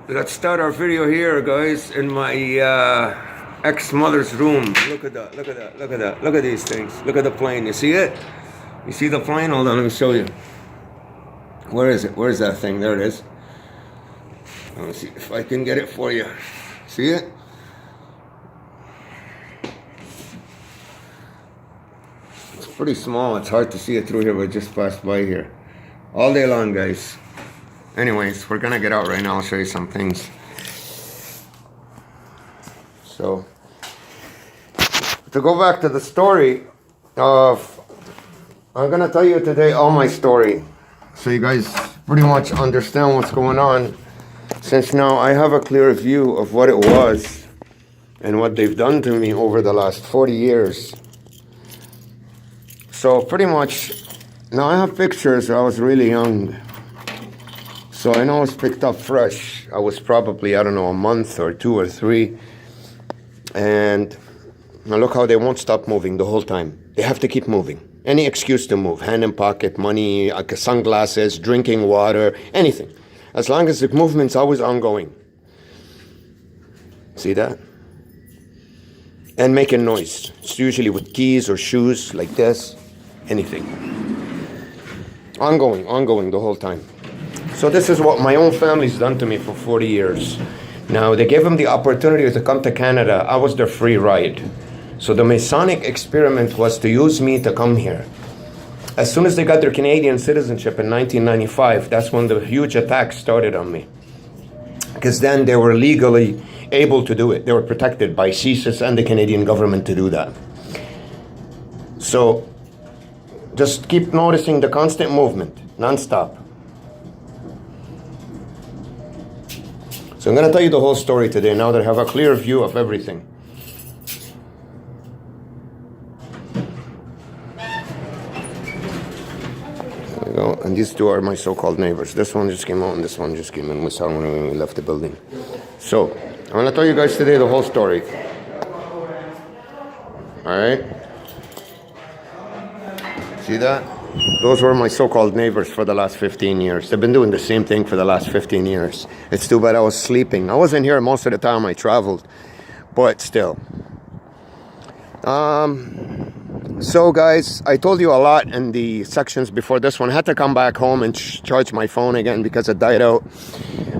Let's start our video here, guys, in my ex-mother's room. Look at that, look at that, look at that. Look at these things. Look at the plane. You see it? You see the plane? Hold on, let me show you. Where is it? Where's that thing? There it is. Let me see if I can get it for you. See it? It's pretty small. It's hard to see it through here, but it just passed by here. All day long, guys. Anyways, we're gonna get out right now. I'll show you some things. So, to go back to the story of, I'm gonna tell you today all my story, so you guys pretty much understand what's going on. Since now I have a clear view of what it was and what they've done to me over the last 40 years. So pretty much, now I have pictures. I was really young. So I know it was picked up fresh. I was probably, I don't know, a month or 2 or 3. And now look how they won't stop moving the whole time. They have to keep moving. Any excuse to move. Hand in pocket, money, sunglasses, drinking water, anything. As long as the movement's always ongoing. See that? And making noise. It's usually with keys or shoes like this. Anything. Ongoing the whole time. So this is what my own family's done to me for 40 years. Now, they gave them the opportunity to come to Canada. I was their free ride. So the Masonic experiment was to use me to come here. As soon as they got their Canadian citizenship in 1995, that's when the huge attack started on me. Because then they were legally able to do it. They were protected by CSIS and the Canadian government to do that. So just keep noticing the constant movement, non-stop. So I'm going to tell you the whole story today now that I have a clear view of everything. There we go. And these two are my so-called neighbors. This one just came out and this one just came in. We saw when we left the building. So I'm going to tell you guys today the whole story. Alright? See that? Those were my so-called neighbors for the last 15 years. They've been doing the same thing for the last 15 years. It's too bad I was sleeping. I wasn't here most of the time I traveled. But still. So guys, I told you a lot in the sections before this one. I had to come back home and charge my phone again because it died out.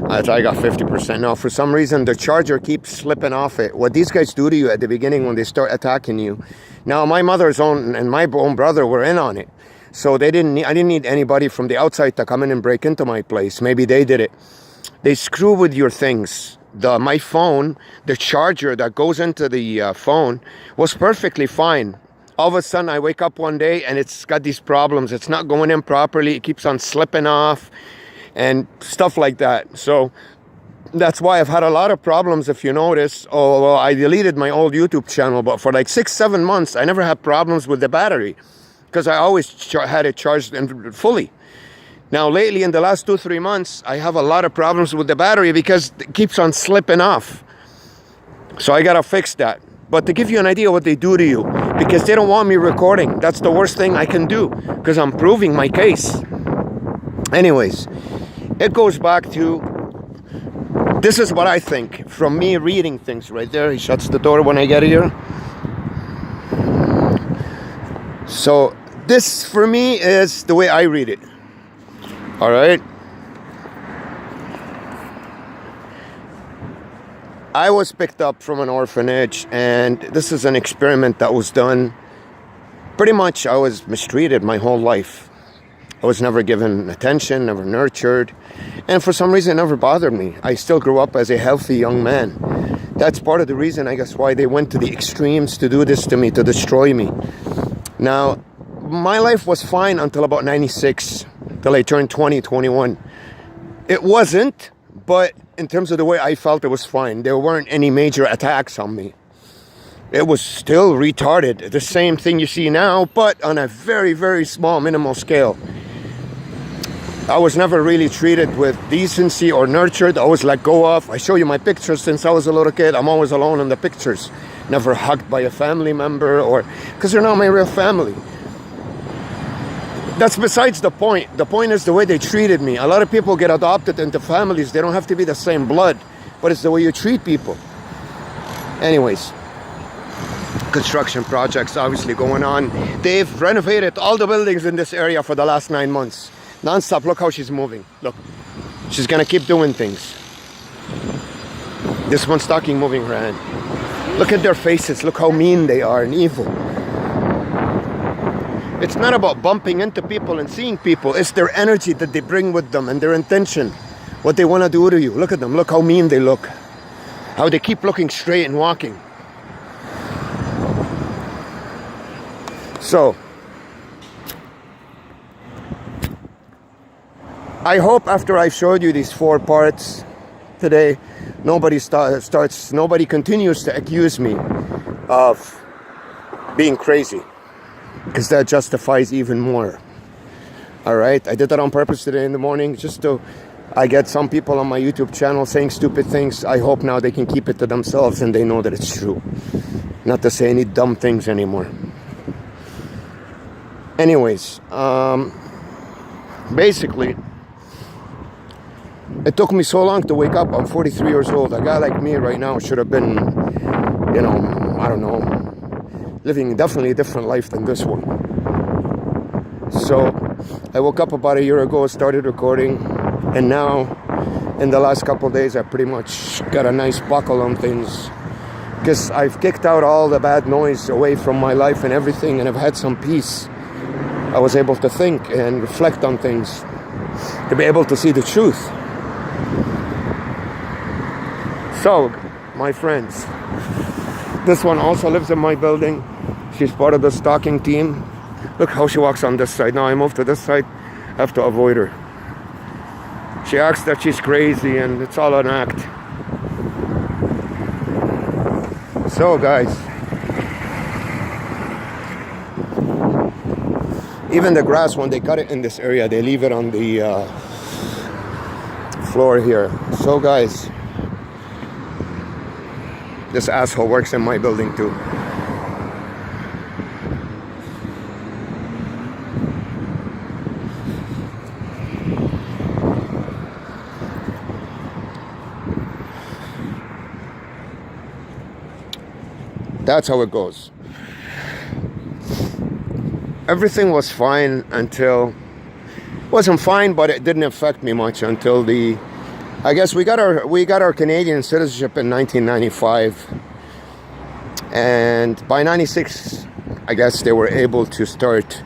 I got 50%. Now, for some reason, the charger keeps slipping off it. What these guys do to you at the beginning when they start attacking you. Now, my mother's own and my own brother were in on it. So I didn't need anybody from the outside to come in and break into my place. Maybe they did it. They screw with your things. My phone, the charger that goes into the phone was perfectly fine. All of a sudden, I wake up one day and it's got these problems. It's not going in properly. It keeps on slipping off and stuff like that. So that's why I've had a lot of problems, if you notice. Oh, well, I deleted my old YouTube channel, but for like 6-7 months, I never had problems with the battery. Because I always had it charged fully. Now, lately, in the last 2-3 months, I have a lot of problems with the battery because it keeps on slipping off. So I gotta fix that. But to give you an idea what they do to you, because they don't want me recording. That's the worst thing I can do, because I'm proving my case. Anyways, it goes back to, this is what I think, from me reading things right there. He shuts the door when I get here. So, this, for me, is the way I read it. Alright? I was picked up from an orphanage, and this is an experiment that was done. Pretty much, I was mistreated my whole life. I was never given attention, never nurtured. And for some reason, it never bothered me. I still grew up as a healthy young man. That's part of the reason, I guess, why they went to the extremes to do this to me, to destroy me. Now, my life was fine until about 96, till I turned 20, 21. It wasn't, but in terms of the way I felt, it was fine. There weren't any major attacks on me. It was still retarded. The same thing you see now, but on a very, very small, minimal scale. I was never really treated with decency or nurtured. I always let go of. I show you my pictures since I was a little kid. I'm always alone in the pictures. Never hugged by a family member, or because they're not my real family. That's besides the point. The point is the way they treated me. A lot of people get adopted into families. They don't have to be the same blood, but it's the way you treat people. Anyways, construction projects obviously going on. They've renovated all the buildings in this area for the last 9 months. Non-stop. Look how she's moving. Look. She's gonna keep doing things. This one's talking, moving her hand. Look at their faces. Look how mean they are and evil. It's not about bumping into people and seeing people. It's their energy that they bring with them and their intention. What they want to do to you. Look at them. Look how mean they look. How they keep looking straight and walking. So, I hope after I've showed you these 4 parts today, nobody continues to accuse me of being crazy. Because that justifies even more. Alright, I did that on purpose today in the morning, just to, I get some people on my YouTube channel saying stupid things. I hope now they can keep it to themselves and they know that it's true. Not to say any dumb things anymore. Anyways, basically, it took me so long to wake up. I'm 43 years old. A guy like me right now should have been, you know, I don't know, living definitely a different life than this one. So I woke up about a year ago, started recording, and now in the last couple of days I pretty much got a nice buckle on things, because I've kicked out all the bad noise away from my life and everything, and I've had some peace. I was able to think and reflect on things, to be able to see the truth. So, my friends, this one also lives in my building. She's part of the stalking team. Look how she walks on this side. Now I move to this side, I have to avoid her. She acts that she's crazy and it's all an act. So guys, even the grass, when they cut it in this area, they leave it on the floor here. So guys, this asshole works in my building too. That's how it goes. Everything was fine until, wasn't fine, but it didn't affect me much until the, I guess we got our Canadian citizenship in 1995, and by 96, I guess they were able to start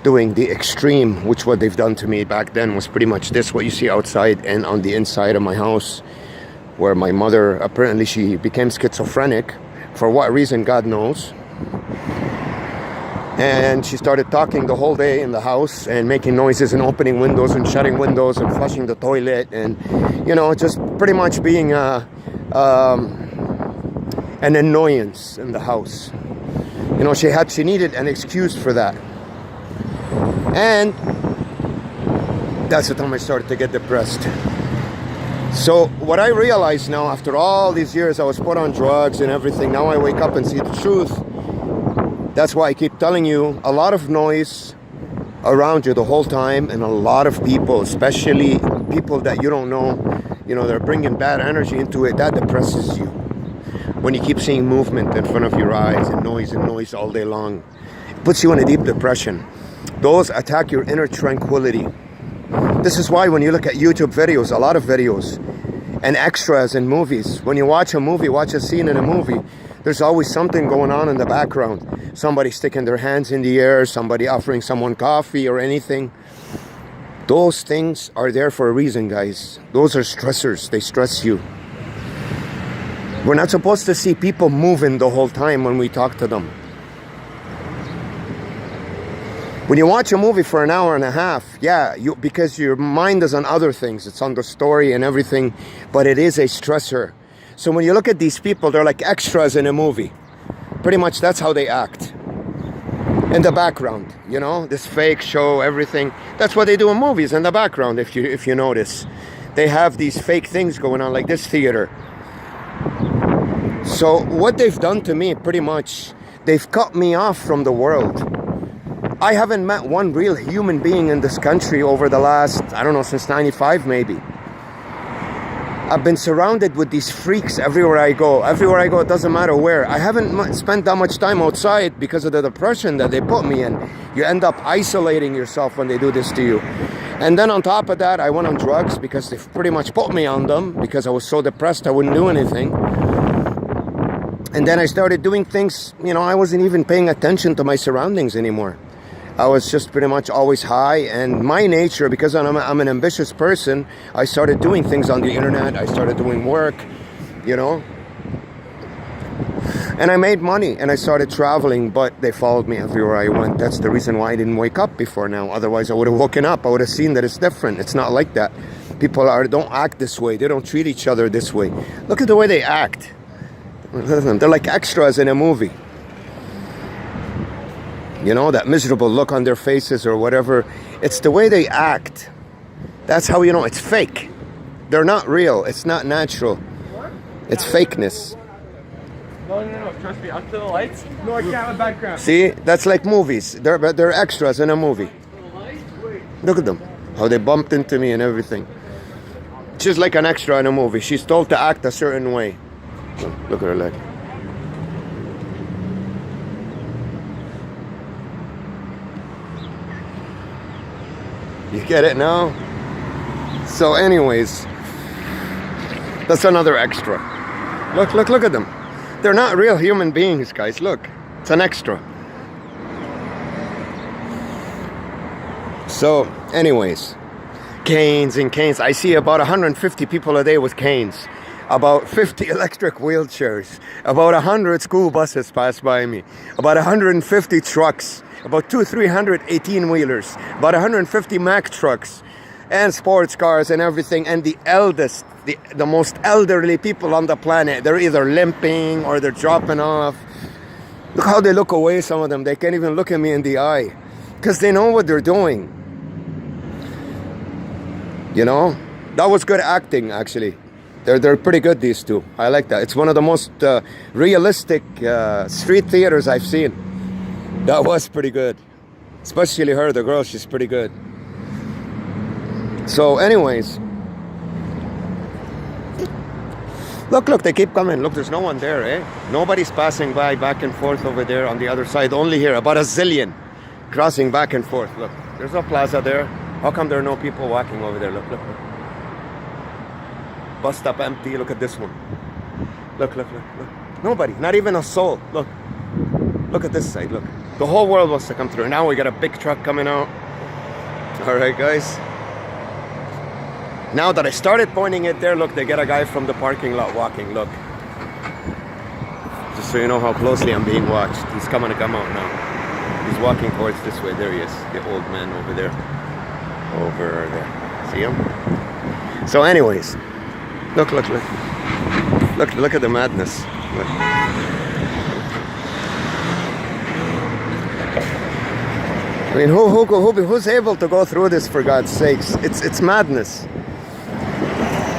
doing the extreme, which what they've done to me back then was pretty much this, what you see outside and on the inside of my house, where my mother, apparently she became schizophrenic. For what reason, God knows. And she started talking the whole day in the house and making noises and opening windows and shutting windows and flushing the toilet and, you know, just pretty much being an annoyance in the house. You know, she needed an excuse for that. And that's the time I started to get depressed. So what I realize now, after all these years I was put on drugs and everything, now I wake up and see the truth. That's why I keep telling you, a lot of noise around you the whole time, and a lot of people, especially people that you don't know, you know, they're bringing bad energy into it. That depresses you. When you keep seeing movement in front of your eyes and noise all day long, it puts you in a deep depression. Those attack your inner tranquility. This is why when you look at YouTube videos, a lot of videos, and extras in movies, when you watch a movie, watch a scene in a movie, there's always something going on in the background. Somebody sticking their hands in the air, somebody offering someone coffee or anything. Those things are there for a reason, guys. Those are stressors. They stress you. We're not supposed to see people moving the whole time when we talk to them. When you watch a movie for an hour and a half, yeah, because your mind is on other things. It's on the story and everything, but it is a stressor. So when you look at these people, they're like extras in a movie. Pretty much that's how they act. In the background, you know, this fake show, everything. That's what they do in movies, in the background, if you notice. They have these fake things going on, like this theater. So what they've done to me, pretty much, they've cut me off from the world. I haven't met one real human being in this country over the last, I don't know, since 95 maybe. I've been surrounded with these freaks everywhere I go. Everywhere I go, it doesn't matter where. I haven't spent that much time outside because of the depression that they put me in. You end up isolating yourself when they do this to you. And then on top of that, I went on drugs because they pretty much put me on them because I was so depressed I wouldn't do anything. And then I started doing things, you know, I wasn't even paying attention to my surroundings anymore. I was just pretty much always high, and my nature, because I'm an ambitious person, I started doing things on the internet. I started doing work, you know, and I made money, and I started traveling, but they followed me everywhere I went. That's the reason why I didn't wake up before now. Otherwise, I would have woken up. I would have seen that it's different. It's not like that. People don't act this way. They don't treat each other this way. Look at the way they act. They're like extras in a movie. You know, that miserable look on their faces or whatever. It's the way they act. That's how you know it's fake. They're not real. It's not natural. It's fakeness. No. Trust me. Up to the lights. No, I can't have a background. See, that's like movies. They're extras in a movie. Look at them. How they bumped into me and everything. She's like an extra in a movie. She's told to act a certain way. Look at her leg. You get it now? So anyways, that's another extra. Look at them. They're not real human beings, guys. Look, it's an extra. So anyways, canes and canes. I see about 150 people a day with canes. About 50 electric wheelchairs. About 100 school buses pass by me. About 150 trucks. About 300 18-wheelers, about 150 Mack trucks, and sports cars and everything. And the eldest, the most elderly people on the planet, they're either limping or they're dropping off. Look how they look away, some of them. They can't even look at me in the eye because they know what they're doing. You know, that was good acting, actually. They're pretty good, these two. I like that. It's one of the most realistic street theaters I've seen. That was pretty good. Especially her, the girl, she's pretty good. So anyways. Look, they keep coming. Look, there's no one there, eh? Nobody's passing by back and forth over there on the other side. Only here, about a zillion crossing back and forth. Look, there's a plaza there. How come there are no people walking over there? Look. Bus stop empty. Look at this one. Look. Nobody, not even a soul. Look at this side, look. The whole world wants to come through. Now we got a big truck coming out. All right, guys. Now that I started pointing it there, look, they get a guy from the parking lot walking, look. Just so you know how closely I'm being watched. He's coming to come out now. He's walking towards this way. There he is, the old man over there. Over there. See him? So anyways, look at the madness. Look. I mean, who's able to go through this, for God's sakes? It's madness.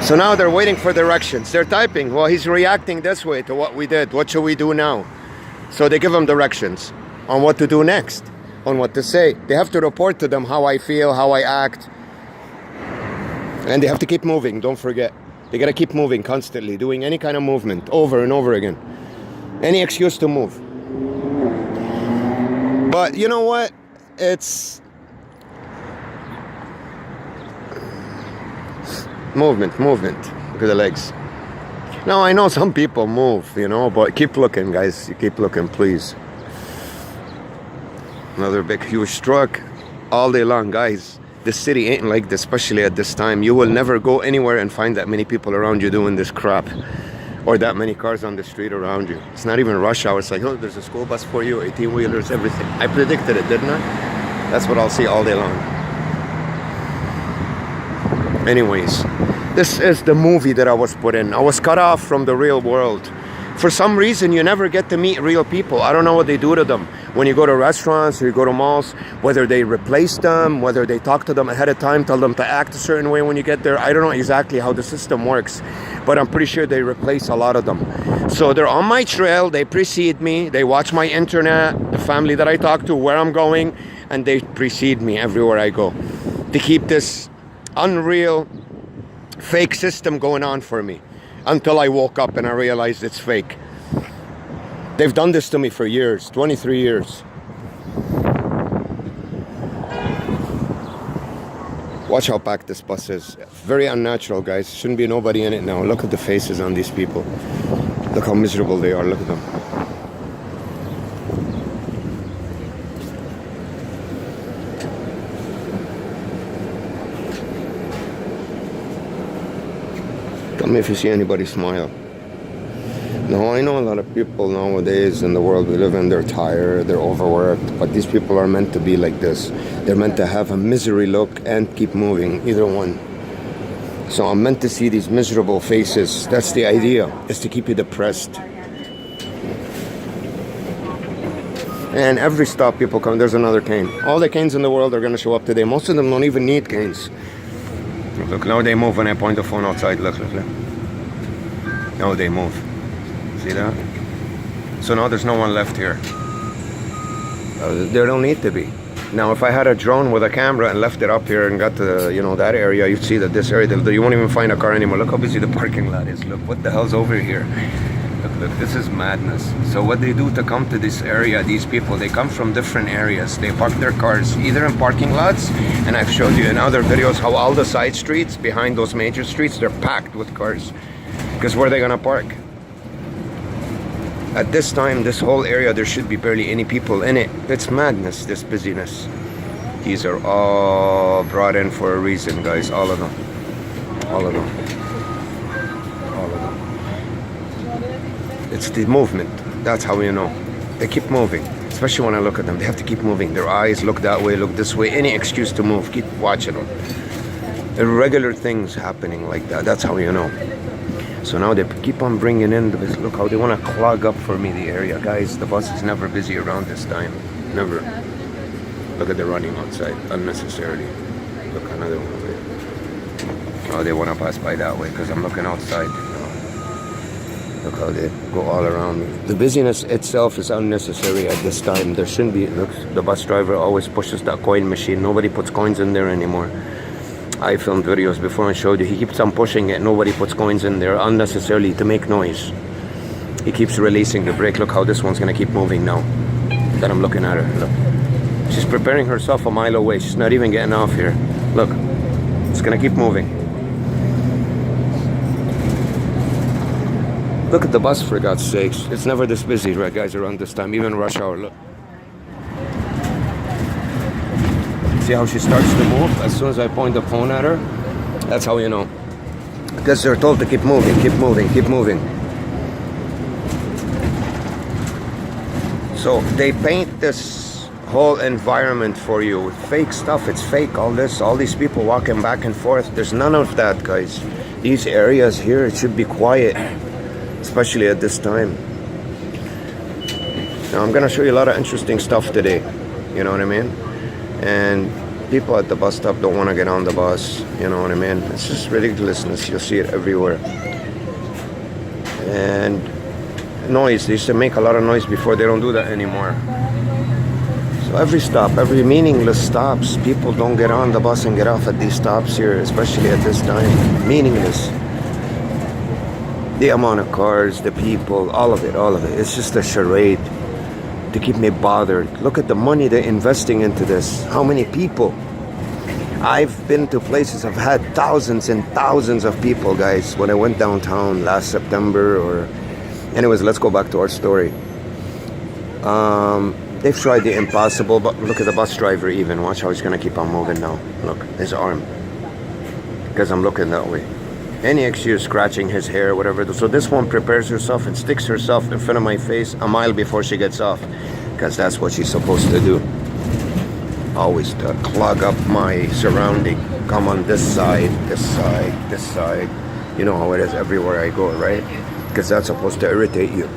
So now they're waiting for directions. They're typing. Well, he's reacting this way to what we did. What should we do now? So they give him directions on what to do next, on what to say. They have to report to them how I feel, how I act. And they have to keep moving, don't forget. They gotta keep moving constantly, doing any kind of movement over and over again. Any excuse to move. But you know what? It's movement. Look at the legs. Now I know some people move, you know, but keep looking, guys. You keep looking, please. Another big, huge truck all day long, guys. This city ain't like this, especially at this time. You will never go anywhere and find that many people around you doing this crap, or that many cars on the street around you. It's not even rush hour. It's like, oh, there's a school bus for you, 18-wheelers, everything. I predicted it, didn't I? That's what I'll see all day long. Anyways, this is the movie that I was put in. I was cut off from the real world. For some reason, you never get to meet real people. I don't know what they do to them. When you go to restaurants or you go to malls, whether they replace them, whether they talk to them ahead of time, tell them to act a certain way when you get there. I don't know exactly how the system works, but I'm pretty sure they replace a lot of them. So they're on my trail, they precede me, they watch my internet, the family that I talk to, where I'm going, and they precede me everywhere I go to keep this unreal fake system going on for me until I woke up and I realized it's fake. They've done this to me for years, 23 years. Watch how packed this bus is. Very unnatural, guys. Shouldn't be nobody in it now. Look at the faces on these people. Look how miserable they are. Look at them. Tell me if you see anybody smile. No, I know a lot of people nowadays in the world we live in, they're tired, they're overworked, but these people are meant to be like this. They're meant to have a misery look and keep moving, either one. So I'm meant to see these miserable faces. That's the idea, is to keep you depressed. And every stop people come, there's another cane. All the canes in the world are going to show up today. Most of them don't even need canes. Look, now they move when I point the phone outside. Look, look, look. Now they move. See that? So now there's no one left here. There don't need to be. Now if I had a drone with a camera and left it up here and got to, you know, that area, you'd see that this area, you won't even find a car anymore. Look how busy the parking lot is. Look, what the hell's over here? Look, look, this is madness. So what they do to come to this area, these people, they come from different areas. They park their cars either in parking lots, and I've showed you in other videos how all the side streets behind those major streets, they're packed with cars. Because where are they gonna park? At this time, this whole area, there should be barely any people in it. It's madness, this busyness. These are all brought in for a reason, guys. All of them. All of them. All of them. It's the movement. That's how you know. They keep moving. Especially when I look at them. They have to keep moving. Their eyes look that way, look this way. Any excuse to move. Keep watching them. Irregular things happening like that. That's how you know. So now they keep on bringing in this. Look how they want to clog up for me the area. Guys, the bus is never busy around this time. Never. Look at the running outside unnecessarily. Look, another one over there. Oh, they want to pass by that way because I'm looking outside. Look how they go all around me. The busyness itself is unnecessary at this time. There shouldn't be. Look, the bus driver always pushes that coin machine. Nobody puts coins in there anymore. I filmed videos before and showed you. He keeps on pushing it. Nobody puts coins in there unnecessarily to make noise. He keeps releasing the brake. Look how this one's going to keep moving now that I'm looking at her. Look. She's preparing herself a mile away. She's not even getting off here. Look. It's going to keep moving. Look at the bus, for God's sakes. It's never this busy, right, guys, around this time. Even rush hour. Look. See how she starts to move as soon as I point the phone at her? That's how you know. Because they're told to keep moving, keep moving, keep moving. So they paint this whole environment for you with fake stuff. It's fake, all this, all these people walking back and forth. There's none of that, guys. These areas here, it should be quiet, especially at this time. Now I'm gonna show you a lot of interesting stuff today. You know what I mean? And people at the bus stop don't want to get on the bus, you know what I mean? It's just ridiculousness. You'll see it everywhere. And noise, they used to make a lot of noise before. They don't do that anymore. So every stop, every meaningless stops, people don't get on the bus and get off at these stops here, especially at this time. Meaningless. The amount of cars, the people, all of it. It's just a charade to keep me bothered. Look at the money they're investing into this. How many people? I've been to places, I've had thousands and thousands of people, guys, when I went downtown last September or... Anyways, let's go back to our story. They've tried the impossible, but look at the bus driver even. Watch how he's gonna keep on moving now. Look, his arm. Because I'm looking that way. Any excuse, scratching his hair, whatever. So this one prepares herself and sticks herself in front of my face a mile before she gets off. Because that's what she's supposed to do. Always to clog up my surrounding. Come on this side, this side, this side. You know how it is everywhere I go, right? Because that's supposed to irritate you.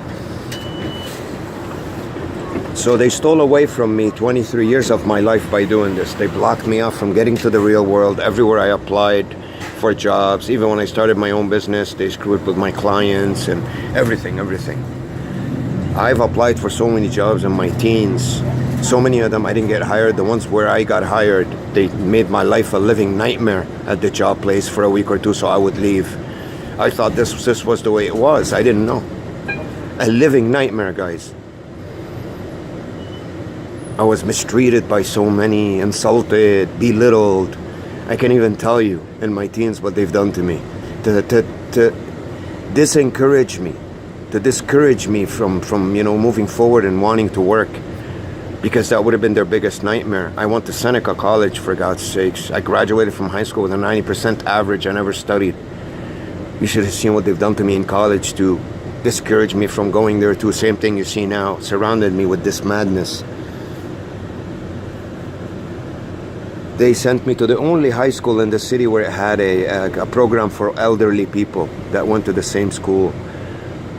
So they stole away from me 23 years of my life by doing this. They blocked me off from getting to the real world. Everywhere I applied for jobs, even when I started my own business, they screwed with my clients and everything. I've applied for so many jobs in my teens So many of them I didn't get hired. The ones where I got hired, they made my life a living nightmare at the job place for a week or two so I would leave. I thought this was the way it was. I didn't know. A living nightmare, guys. I was mistreated by so many, insulted, belittled. I can't even tell you in my teens what they've done to me. To discourage me from moving forward and wanting to work, because that would have been their biggest nightmare. I went to Seneca College, for God's sakes. I graduated from high school with a 90% average. I never studied. You should have seen what they've done to me in college to discourage me from going there too. Same thing you see now, surrounded me with this madness. They sent me to the only high school in the city where it had a program for elderly people that went to the same school.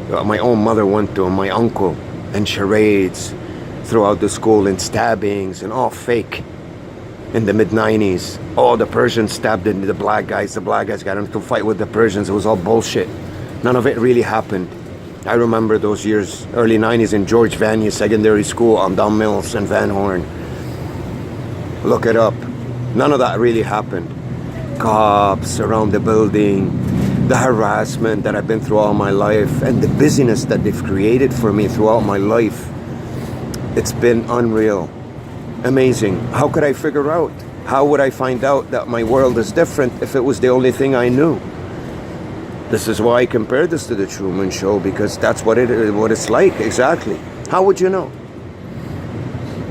My own mother went to, my uncle, and charades throughout the school, and stabbings, and all fake. In the mid-90s, the Persians stabbed into the black guys. The black guys got into a fight with the Persians. It was all bullshit. None of it really happened. I remember those years, early 90s, in George Vanier Secondary School on Don Mills and Van Horn. Look it up. None of that really happened. Cops around the building, the harassment that I've been through all my life, and the busyness that they've created for me throughout my life. It's been unreal. Amazing. How could I figure out? How would I find out that my world is different if it was the only thing I knew? This is why I compare this to the Truman Show, because that's what it's like, exactly. How would you know?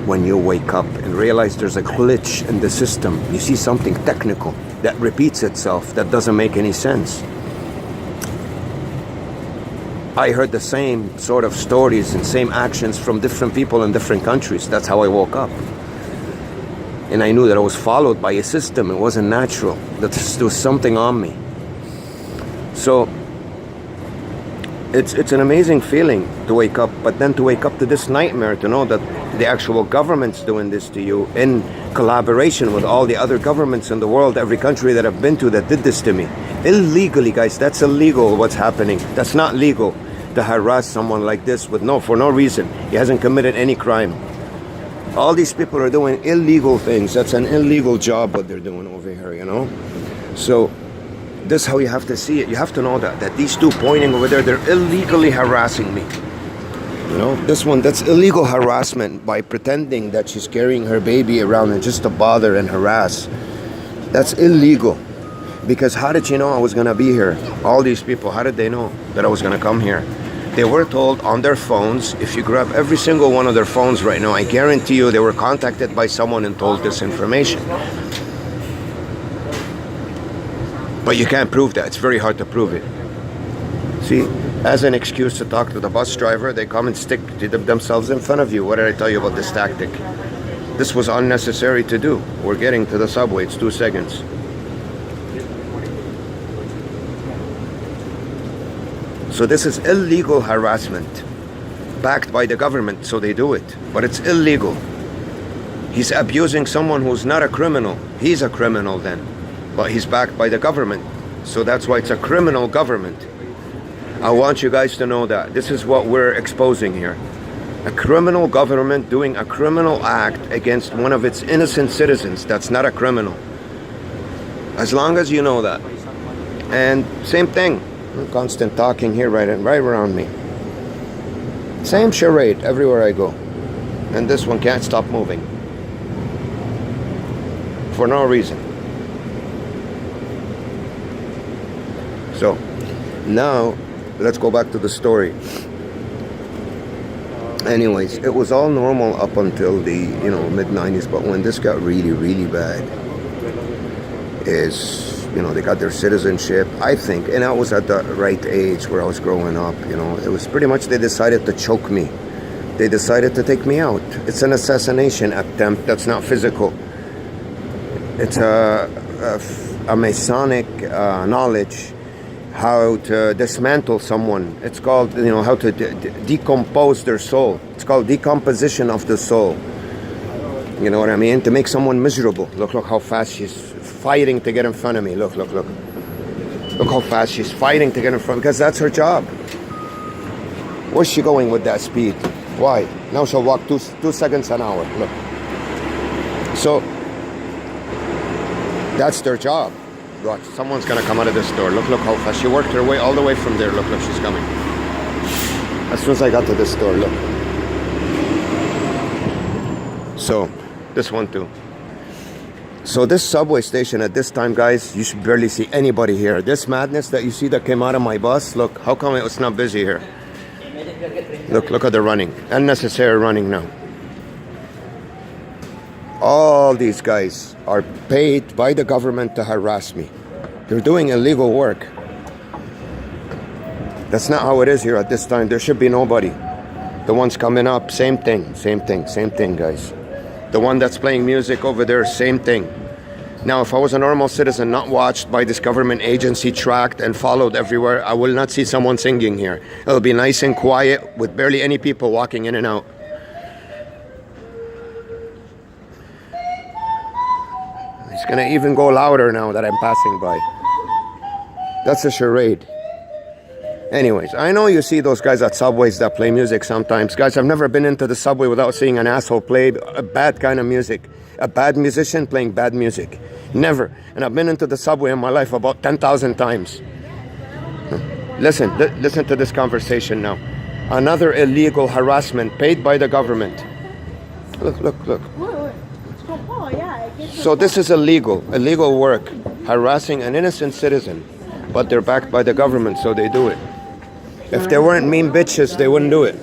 When you wake up and realize there's a glitch in the system, you see something technical that repeats itself, that doesn't make any sense. I heard the same sort of stories and same actions from different people in different countries. That's how I woke up. And I knew that I was followed by a system. It wasn't natural. That there was something on me. So it's an amazing feeling to wake up, but then to wake up to this nightmare, to know that the actual government's doing this to you in collaboration with all the other governments in the world, every country that I've been to that did this to me. Illegally, guys, that's illegal what's happening. That's not legal to harass someone like this for no reason. He hasn't committed any crime. All these people are doing illegal things. That's an illegal job what they're doing over here, So this is how you have to see it. You have to know that these two pointing over there, they're illegally harassing me. This one, that's illegal harassment by pretending that she's carrying her baby around and just to bother and harass. That's illegal. Because how did you know I was going to be here? All these people, how did they know that I was going to come here? They were told on their phones. If you grab every single one of their phones right now, I guarantee you they were contacted by someone and told this information. But you can't prove that. It's very hard to prove it. See, as an excuse to talk to the bus driver, they come and stick themselves in front of you. What did I tell you about this tactic? This was unnecessary to do. We're getting to the subway. It's 2 seconds. So this is illegal harassment, backed by the government, so they do it. But it's illegal. He's abusing someone who's not a criminal. He's a criminal then. But he's backed by the government. So that's why it's a criminal government. I want you guys to know that. This is what we're exposing here. A criminal government doing a criminal act against one of its innocent citizens. That's not a criminal. As long as you know that. And same thing. Constant talking here right around me. Same charade everywhere I go. And this one can't stop moving. For no reason. So, now, let's go back to the story. Anyways, it was all normal up until the, mid-90s, but when this got really, really bad, they got their citizenship, I think, and I was at the right age where I was growing up, it was pretty much they decided to choke me. They decided to take me out. It's an assassination attempt that's not physical. It's a Masonic knowledge how to dismantle someone. It's called, how to decompose their soul. It's called decomposition of the soul. You know what I mean? To make someone miserable. Look how fast she's fighting to get in front of me. Look. Look how fast she's fighting to get in front, because that's her job. Where's she going with that speed? Why? Now she'll walk 2 seconds an hour. Look. So that's their job. Watch, someone's gonna come out of this door. Look how fast. She worked her way all the way from there. Look, she's coming. As soon as I got to this door, look. So, this one too. So this subway station at this time, guys, you should barely see anybody here. This madness that you see that came out of my bus, look, how come it was not busy here? Look at the running. Unnecessary running now. All these guys are paid by the government to harass me. They're doing illegal work. That's not how it is here at this time. There should be nobody. The ones coming up, same thing, guys. The one that's playing music over there, same thing. Now, if I was a normal citizen, not watched by this government agency, tracked and followed everywhere, I will not see someone singing here. It'll be nice and quiet with barely any people walking in and out. It's gonna even go louder now that I'm passing by. That's a charade. Anyways, I know you see those guys at subways that play music sometimes. Guys, I've never been into the subway without seeing an asshole play a bad kind of music. A bad musician playing bad music. Never. And I've been into the subway in my life about 10,000 times. Listen to this conversation now. Another illegal harassment paid by the government. Look. So this is illegal work. Harassing an innocent citizen. But they're backed by the government, so they do it. If they weren't mean bitches, they wouldn't do it.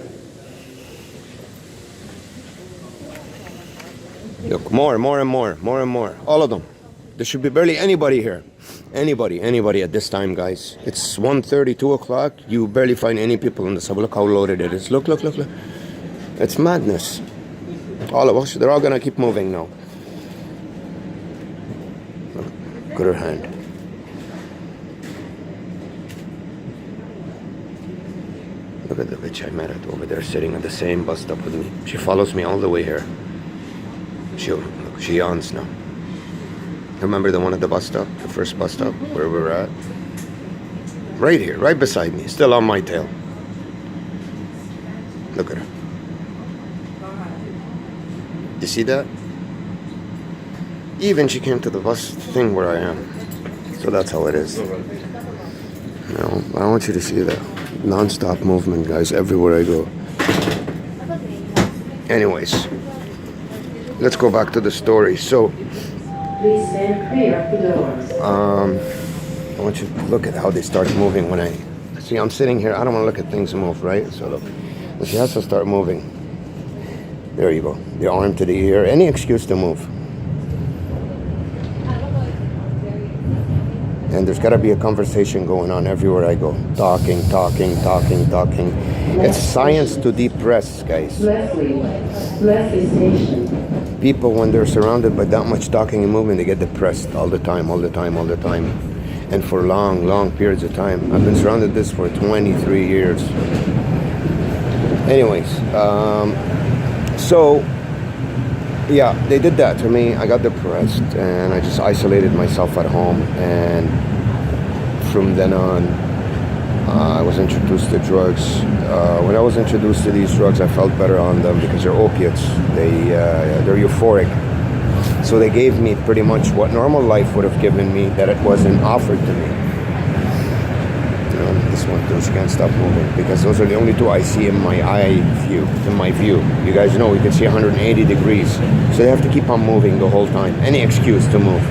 Look, more and more. All of them. There should be barely anybody here. Anybody at this time, guys. It's 1:30, 2 o'clock. You barely find any people in the subway. Look how loaded it is. Look. It's madness. All of us, they're all gonna keep moving now. Look at her hand. Look at the bitch I met over there sitting at the same bus stop with me. She follows me all the way here. She yawns now. Remember the one at the bus stop? The first bus stop where we were at? Right here, right beside me. Still on my tail. Look at her. You see that? Even she came to the bus thing where I am. So that's how it is. No, I want you to see that. Non-stop movement, guys, everywhere I go. Anyways, let's go back to the story. So, please stand clear of the doors. I want you to look at how they start moving when I see. I'm sitting here. I don't want to look at things move, right? So look, she has to start moving. There you go. The arm to the ear. Any excuse to move. And there's got to be a conversation going on everywhere I go. Talking. It's science to depress, guys. Leslie Station. People, when they're surrounded by that much talking and movement, they get depressed all the time. And for long periods of time. I've been surrounded this for 23 years. Anyways, so yeah, they did that to me. I got depressed and I just isolated myself at home, and from then on I was introduced to drugs. When I was introduced to these drugs, I felt better on them because they're opiates. They're euphoric. So they gave me pretty much what normal life would have given me that it wasn't offered to me. This one too, she can't stop moving because those are the only two I see in my view. You guys know we can see 180 degrees. So they have to keep on moving the whole time. Any excuse to move.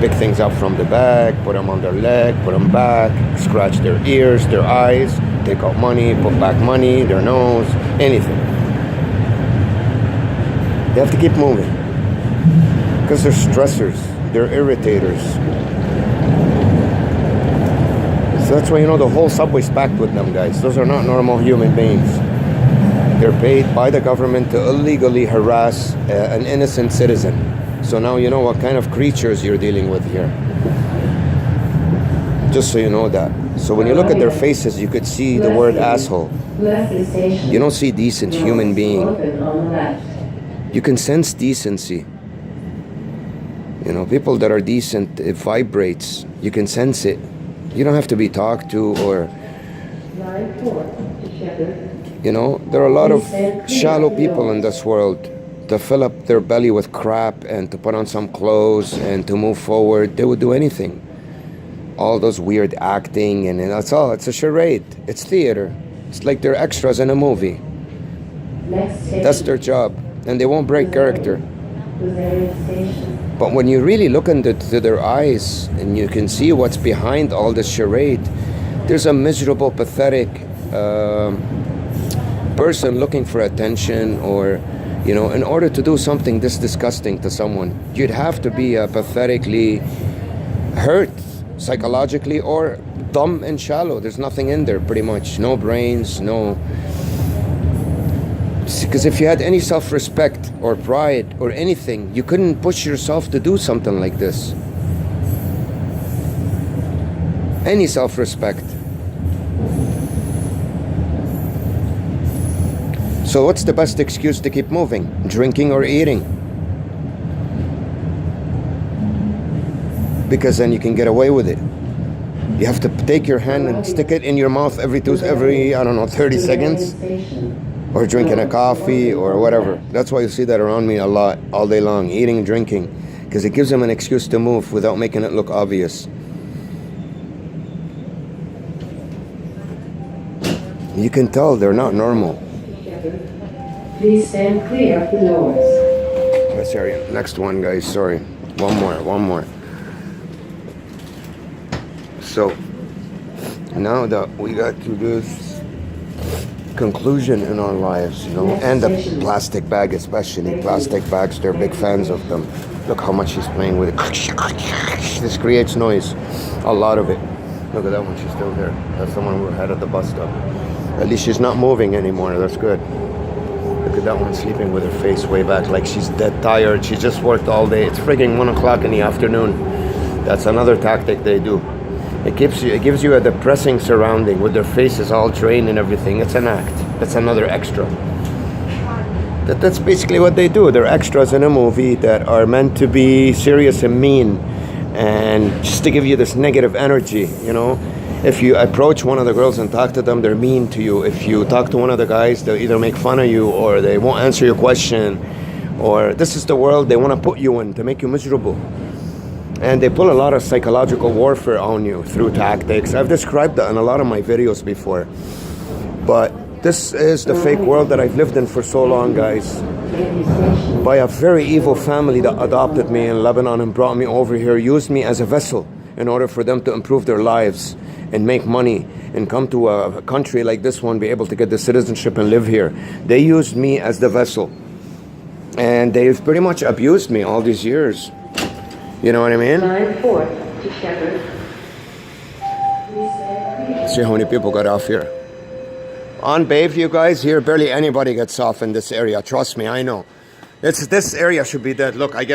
Pick things up from the back, put them on their leg, put them back, scratch their ears, their eyes, take out money, put back money, their nose, anything. They have to keep moving. Because they're stressors, they're irritators. So that's why, the whole subway's packed with them, guys. Those are not normal human beings. They're paid by the government to illegally harass an innocent citizen. So now you know what kind of creatures you're dealing with here. Just so you know that. So when you look at their faces, you could see the word asshole. You don't see decent human being. You can sense decency. People that are decent, it vibrates. You can sense it. You don't have to be talked to or... You know, there are a lot of shallow people in this world to fill up their belly with crap and to put on some clothes and to move forward. They would do anything. All those weird acting, and that's all. It's a charade. It's theater. It's like they're extras in a movie. That's their job, and they won't break character. But when you really look into their eyes and you can see what's behind all this charade, there's a miserable, pathetic person looking for attention, or, you know, in order to do something this disgusting to someone, you'd have to be pathetically hurt psychologically, or dumb and shallow. There's nothing in there, pretty much. No brains, no. Because if you had any self-respect or pride or anything, you couldn't push yourself to do something like this. Any self-respect. So what's the best excuse to keep moving? Drinking or eating? Because then you can get away with it. You have to take your hand and stick it in your mouth every 30 seconds. Or drinking a coffee or whatever. That's why you see that around me a lot, all day long, eating and drinking. Because it gives them an excuse to move without making it look obvious. You can tell they're not normal. Please stand clear of the doors. Let's hear next one, guys. Sorry. One more. So, now that we got to this conclusion in our lives, you know, and the plastic bag, especially plastic bags, they're big fans of them. Look how much she's playing with it. This creates noise, a lot of it. Look at that one, she's still there. That's the one we're at the bus stop. At least she's not moving anymore. That's good. Look at that one sleeping with her face way back, like she's dead tired. She just worked all day. It's frigging 1 o'clock in the afternoon. That's another tactic they do. It gives you a depressing surrounding with their faces all drained and everything. It's an act. That's another extra. That's basically what they do. They're extras in a movie that are meant to be serious and mean, and just to give you this negative energy, you know. If you approach one of the girls and talk to them, they're mean to you. If you talk to one of the guys, they'll either make fun of you or they won't answer your question, or this is the world they want to put you in to make you miserable. And they pull a lot of psychological warfare on you through tactics. I've described that in a lot of my videos before. But this is the fake world that I've lived in for so long, guys. By a very evil family that adopted me in Lebanon and brought me over here, used me as a vessel in order for them to improve their lives and make money and come to a country like this one, be able to get the citizenship and live here. They used me as the vessel. And they've pretty much abused me all these years. You know what I mean? 9-4 to Shepherd. See how many people got off here. On Bayview, guys, here barely anybody gets off in this area. Trust me, I know. This area should be dead. Look, I get